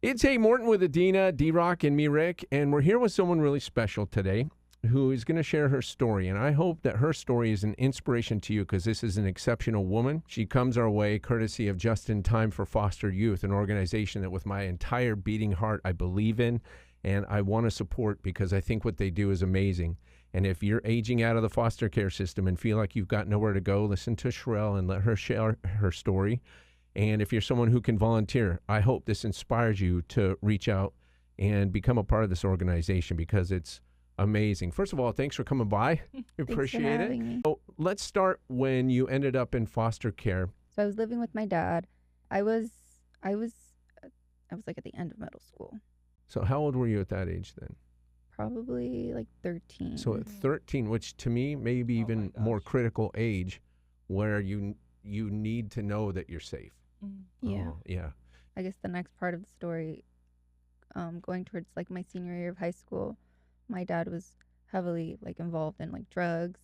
It's Hey Morton with Adina, D-Rock, and me, Rick, and we're here with someone really special today who is going to share her story, and I hope that her story is an inspiration to you because this is an exceptional woman. She comes our way courtesy of Just in Time for Foster Youth, an organization that with my entire beating heart I believe in and I want to support because I think what they do is amazing. And if you're aging out of the foster care system and feel like you've got nowhere to go, listen to Sherell and let her share her story. And if you're someone who can volunteer, I hope this inspires you to reach out and become a part of this organization because it's amazing. First of all, thanks for coming by. Appreciate it. Me. So let's start when you ended up in foster care. So I was living with my dad. I was like at the end of middle school. So how old were you at that age then? Probably like 13. So at 13, which to me may be even more critical age where you need to know that you're safe. Yeah. Oh, yeah. I guess the next part of the story, going towards like my senior year of high school, my dad was heavily like involved in like drugs.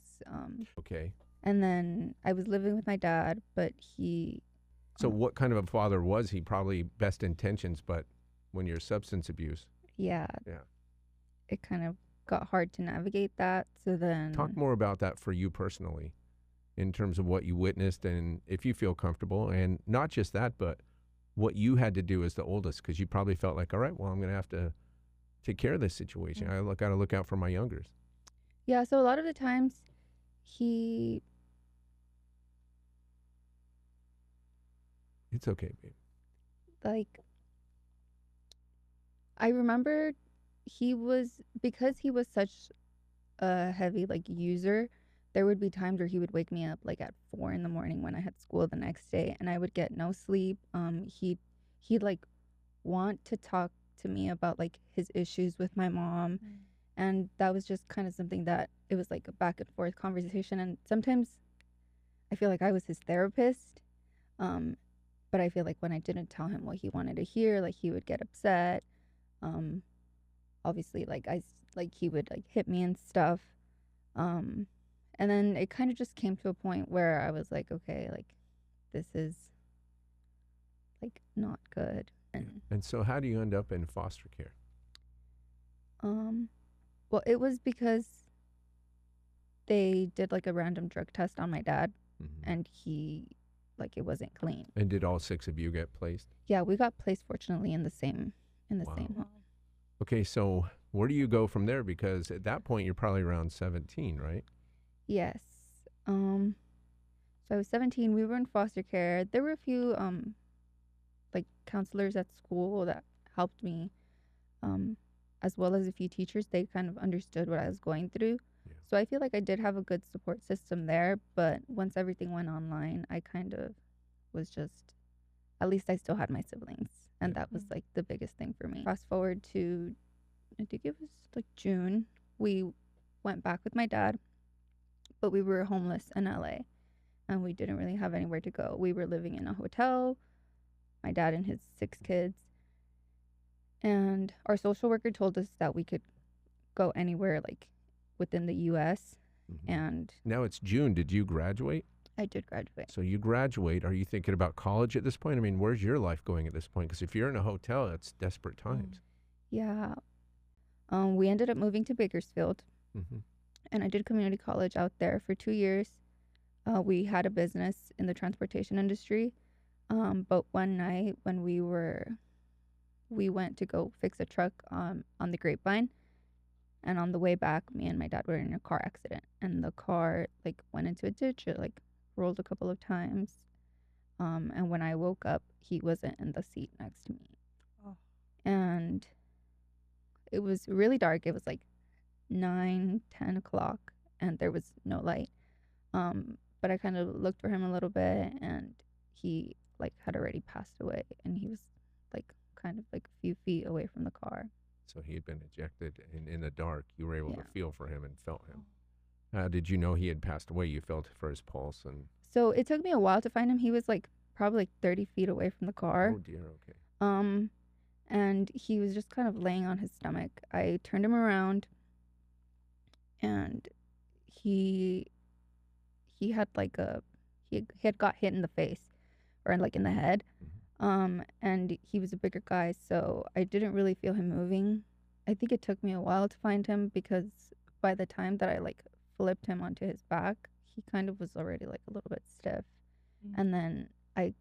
Okay. And then I was living with my dad, but he. So what kind of a father was he? Probably best intentions, but when you're substance abuse. Yeah. Yeah. It kind of got hard to navigate that. So then. Talk more about that for you personally in terms of what you witnessed and if you feel comfortable. And not just that, but what you had to do as the oldest because you probably felt like, all right, well, I'm going to have to take care of this situation. I got to look out for my youngers. Yeah, so a lot of the times It's okay, babe. like, I remember because he was such a heavy, like, user, there would be times where he would wake me up, like, at 4 in the morning when I had school the next day, and I would get no sleep. He'd, like, want to talk to me about, like, his issues with my mom, and that was just kind of something that it was, like, a back and forth conversation, and sometimes I feel like I was his therapist, but I feel like when I didn't tell him what he wanted to hear, like, he would get upset. Obviously, like, he would, like, hit me and stuff. And then it kind of just came to a point where I was like, okay, like, this is, like, not good. And so how do you end up in foster care? Well, it was because they did, like, a random drug test on my dad, and it wasn't clean. And did all 6 of you get placed? Yeah, we got placed, fortunately, in the same home. Okay, so where do you go from there? Because at that point, you're probably around 17, right? Yes. So I was 17. We were in foster care. There were a few, like, counselors at school that helped me, as well as a few teachers. They kind of understood what I was going through. Yeah. So I feel like I did have a good support system there. But once everything went online, I kind of was just, at least I still had my siblings. And that was, like, the biggest thing for me. Fast forward to, I think it was, like, June. We went back with my dad, but we were homeless in LA, and we didn't really have anywhere to go. We were living in a hotel, my dad and his 6 kids. And our social worker told us that we could go anywhere, like, within the U.S. And now it's June. Did you graduate? I did graduate. So you graduate. Are you thinking about college at this point? I mean, where's your life going at this point? Because if you're in a hotel, it's desperate times. Yeah. We ended up moving to Bakersfield, and I did community college out there for 2 years. We had a business in the transportation industry, but one night when we went to go fix a truck on the Grapevine, and on the way back, me and my dad were in a car accident, and the car, like, went into a ditch. It, like, rolled a couple of times, and when I woke up, he wasn't in the seat next to me. And it was really dark. It was like 9, 10 o'clock, and there was no light. But I kind of looked for him a little bit, and he, like, had already passed away, and he was, like, kind of, like, a few feet away from the car. So he had been ejected, and in the dark, you were able to feel for him and felt him. Did you know he had passed away? You felt for his pulse, and so it took me a while to find him. He was, like, probably, like, 30 feet away from the car. Oh dear. Okay. And he was just kind of laying on his stomach. I turned him around, and he had, like, he had got hit in the face, or, like, in the head. And he was a bigger guy, so I didn't really feel him moving. I think it took me a while to find him because by the time that I like flipped him onto his back, he kind of was already like a little bit stiff. And then I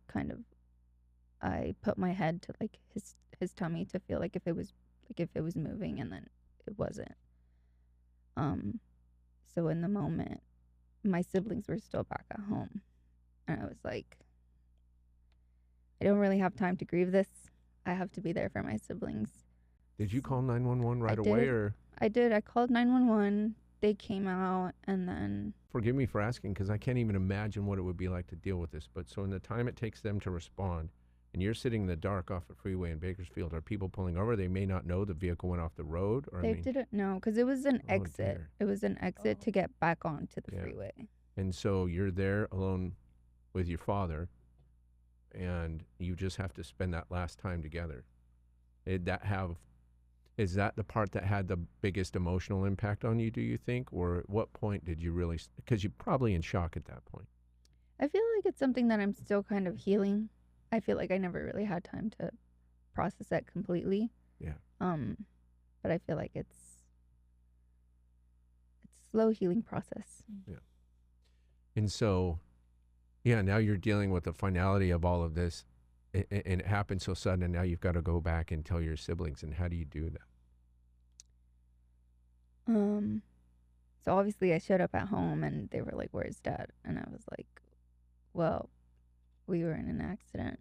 put my head to like his tummy to feel like if it was moving, and then it wasn't. So in the moment, my siblings were still back at home, and I was like, I don't really have time to grieve this. I have to be there for my siblings. Did you call 911 right I away, did. or? I did. I called 911. They came out, and then... Forgive me for asking, because I can't even imagine what it would be like to deal with this. But so in the time it takes them to respond, and you're sitting in the dark off a freeway in Bakersfield, are people pulling over? They may not know the vehicle went off the road? Or They didn't know, because it was an exit. Dear. It was an exit to get back onto the freeway. And so you're there alone with your father, and you just have to spend that last time together. Is that the part that had the biggest emotional impact on you, do you think? Or at what point did you really, because you're probably in shock at that point. I feel like it's something that I'm still kind of healing. I feel like I never really had time to process that completely. Yeah. But I feel like it's a slow healing process. Yeah. And so, yeah, now you're dealing with the finality of all of this, and it happened so sudden, and now you've got to go back and tell your siblings. And how do you do that? So obviously I showed up at home, and they were like, "Where's Dad?" And I was like, "Well, we were in an accident,"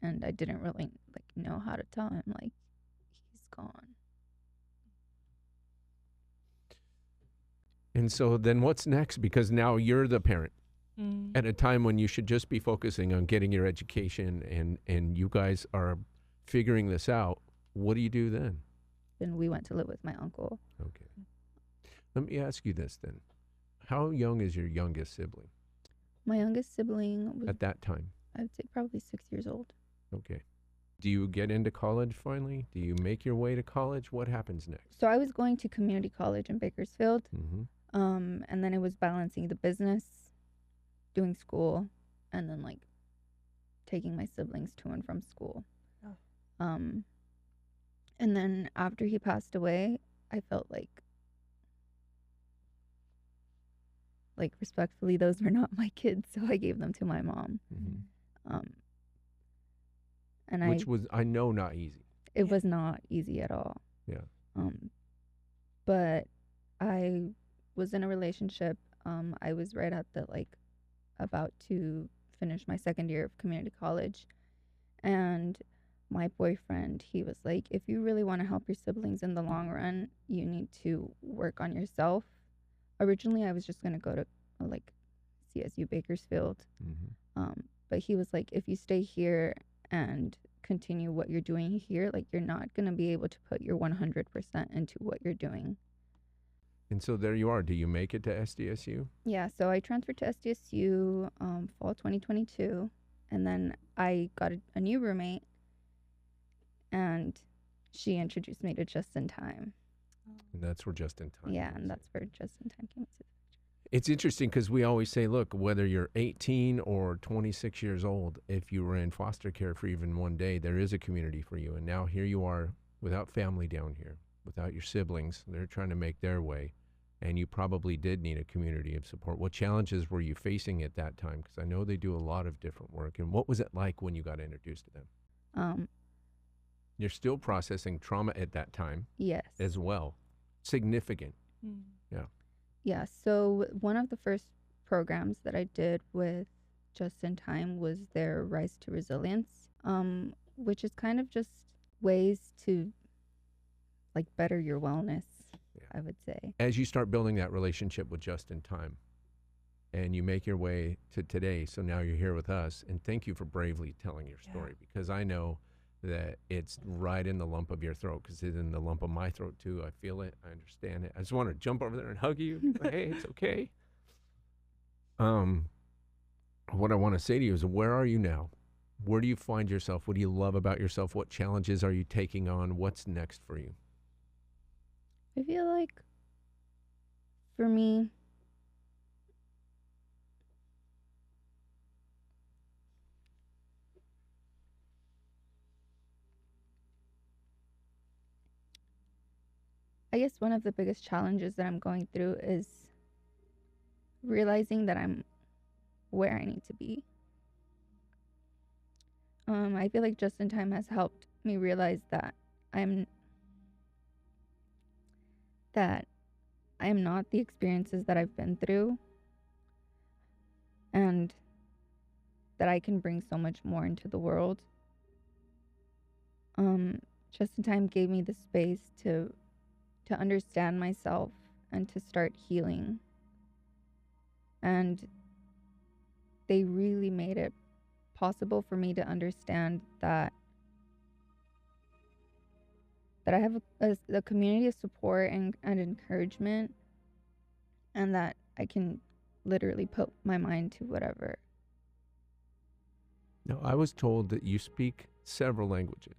and I didn't really like know how to tell him like he's gone. And so then what's next? Because now you're the parent at a time when you should just be focusing on getting your education, and you guys are figuring this out. What do you do then? Then we went to live with my uncle. Okay. Let me ask you this then. How young is your youngest sibling? My youngest sibling was, at that time? I would say, probably 6 years old. Okay. Do you get into college finally? Do you make your way to college? What happens next? So I was going to community college in Bakersfield. Mm-hmm. And then it was balancing the business, doing school, and then like taking my siblings to and from school. And then after he passed away, I felt like respectfully, those were not my kids, so I gave them to my mom. Mm-hmm. And which was, I know, not easy. It was not easy at all. Yeah. But I was in a relationship. I was right at the about to finish my second year of community college, and my boyfriend, he was like, if you really want to help your siblings in the long run, you need to work on yourself. Originally I was just going to go to CSU Bakersfield. Mm-hmm. But he was like, if you stay here and continue what you're doing here, you're not going to be able to put your 100% into what you're doing. And so there you are. Do you make it to SDSU? Yeah, so I transferred to SDSU fall 2022, and then I got a new roommate, and she introduced me to Just in Time. And that's where Just in Time. Yeah, and that's where Just in Time came into the picture. It's interesting because we always say, look, whether you're 18 or 26 years old, if you were in foster care for even one day, there is a community for you. And now here you are without family down here, without your siblings. They're trying to make their way. And you probably did need a community of support. What challenges were you facing at that time? Because I know they do a lot of different work. And what was it like when you got introduced to them? You're still processing trauma at that time. Yes. As well. Significant. Yeah. Yeah. So one of the first programs that I did with Just in Time was their Rise to Resilience, which is kind of just ways to better your wellness. I would say. As you start building that relationship with Just in Time, and you make your way to today, so now you're here with us, and thank you for bravely telling your story, because I know that it's right in the lump of your throat, because it's in the lump of my throat too. I feel it. I understand it. I just want to jump over there and hug you. Hey, it's okay. What I want to say to you is, where are you now? Where do you find yourself? What do you love about yourself? What challenges are you taking on? What's next for you? I feel like, for me, I guess one of the biggest challenges that I'm going through is realizing that I'm where I need to be. I feel like Just in Time has helped me realize that I am not the experiences that I've been through, and that I can bring so much more into the world. Just in Time gave me the space to understand myself and to start healing. And they really made it possible for me to understand that I have a community of support and encouragement, and that I can literally put my mind to whatever. Now, I was told that you speak several languages.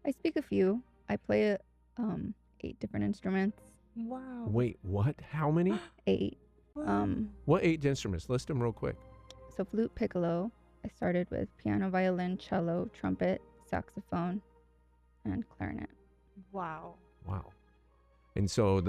I speak a few. I play 8 different instruments. Wow. Wait, what? How many? 8. What 8 instruments? List them real quick. So flute, piccolo. I started with piano, violin, cello, trumpet, saxophone, and clarinet. Wow. Wow. And so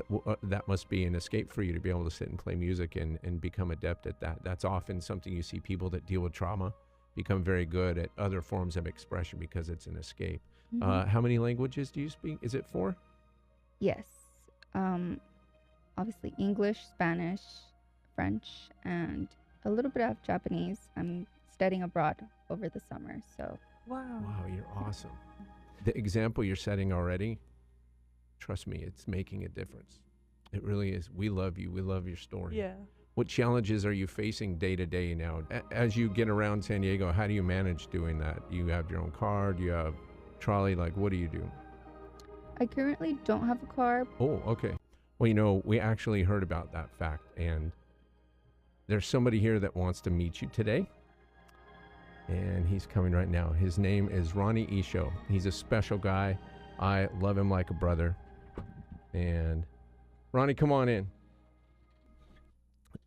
that must be an escape for you to be able to sit and play music and become adept at that. That's often something you see people that deal with trauma become very good at other forms of expression because it's an escape. Mm-hmm. How many languages do you speak? Is it 4? Yes. Obviously English, Spanish, French, and a little bit of Japanese. I'm studying abroad over the summer, so. Wow. Wow, you're awesome. The example you're setting already, trust me, it's making a difference. It really is. We love you. We love your story. Yeah. What challenges are you facing day to day now? As you get around San Diego, how do you manage doing that? You have your own car? Do you have trolley? Like, what do you do? I currently don't have a car. Oh, okay. Well, we actually heard about that fact, and there's somebody here that wants to meet you today, and he's coming right now. His name is Rone Isho. He's a special guy. I love him like a brother. And Ronnie, come on in.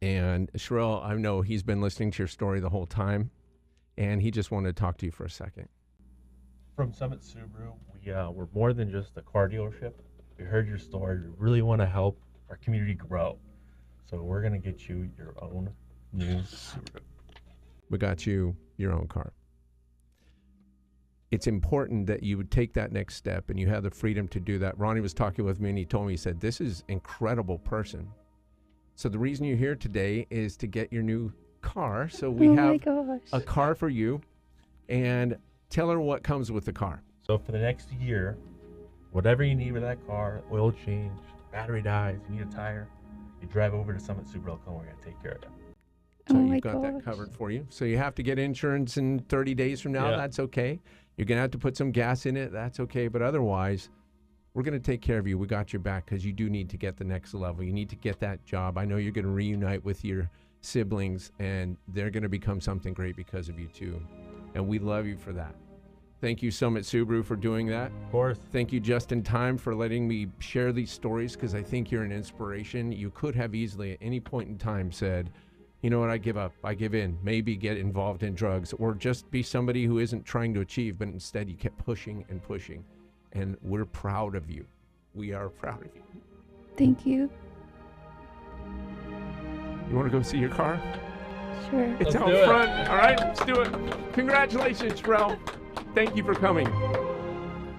And Sherell, I know he's been listening to your story the whole time, and he just wanted to talk to you for a second. From Summit Subaru, we're more than just a car dealership. We heard your story. We really want to help our community grow. So we're going to get you your own new Subaru. We got you your own car. It's important that you would take that next step and you have the freedom to do that. Ronnie was talking with me and he told me, he said, this is an incredible person. So the reason you're here today is to get your new car. So we have a car for you, and tell her what comes with the car. So for the next year, whatever you need with that car, oil change, battery dies, you need a tire, you drive over to Summit Subaru, we're going to take care of that. So you've got that covered for you. So you have to get insurance in 30 days from now. Yeah. That's okay. You're going to have to put some gas in it. That's okay. But otherwise, we're going to take care of you. We got your back because you do need to get the next level. You need to get that job. I know you're going to reunite with your siblings, and they're going to become something great because of you too. And we love you for that. Thank you, Summit Subaru, for doing that. Of course. Thank you, Just in Time, for letting me share these stories because I think you're an inspiration. You could have easily at any point in time said, you know what, I give up, I give in, maybe get involved in drugs, or just be somebody who isn't trying to achieve, but instead you kept pushing and pushing. And we're proud of you. We are proud of you. Thank you. You want to go see your car? Sure. It's out front. All right, let's do it. Congratulations, Sherell. Thank you for coming. And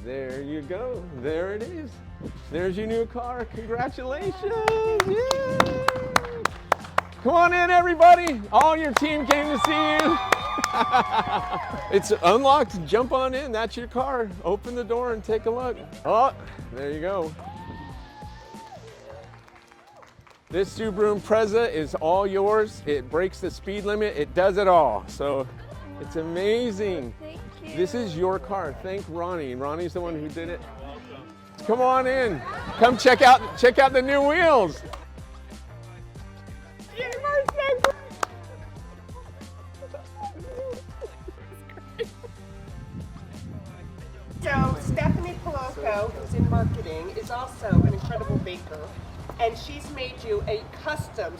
there you go. There it is. There's your new car. Congratulations. Yay. Come on in, everybody. All your team came to see you. It's unlocked. Jump on in. That's your car. Open the door and take a look. Oh, there you go. This Subaru Impreza is all yours. It breaks the speed limit. It does it all. So it's amazing. Thank you. This is your car. Thank Ronnie. Ronnie's the one who did it. Come on in. Come check out the new wheels. So Stephanie Poloco, who's in marketing, is also an incredible baker, and she's made you a custom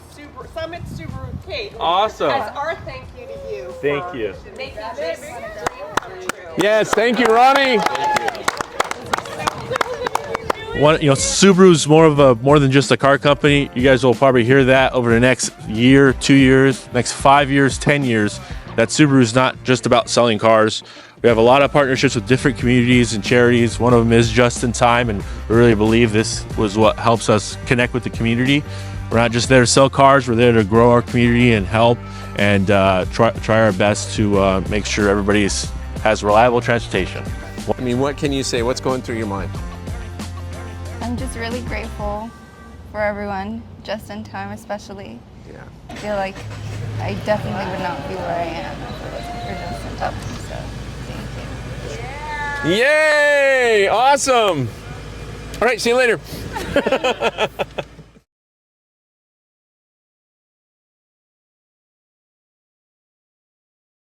Summit Subaru cake. Awesome. As our thank you to you. Thank you. Making this dream come true. Yes, thank you, Ronnie. Subaru's more than just a car company. You guys will probably hear that over the next year, 2 years, next 5 years, 10 years, that Subaru's not just about selling cars. We have a lot of partnerships with different communities and charities. One of them is Just in Time, and we really believe this was what helps us connect with the community. We're not just there to sell cars, we're there to grow our community and help and try our best to make sure everybody has reliable transportation. I mean, what can you say? What's going through your mind? I'm just really grateful for everyone, Just in Time especially. Yeah. I feel like I definitely would not be where I am if it wasn't for Just in Time. So thank you. Yay! Awesome! All right, see you later.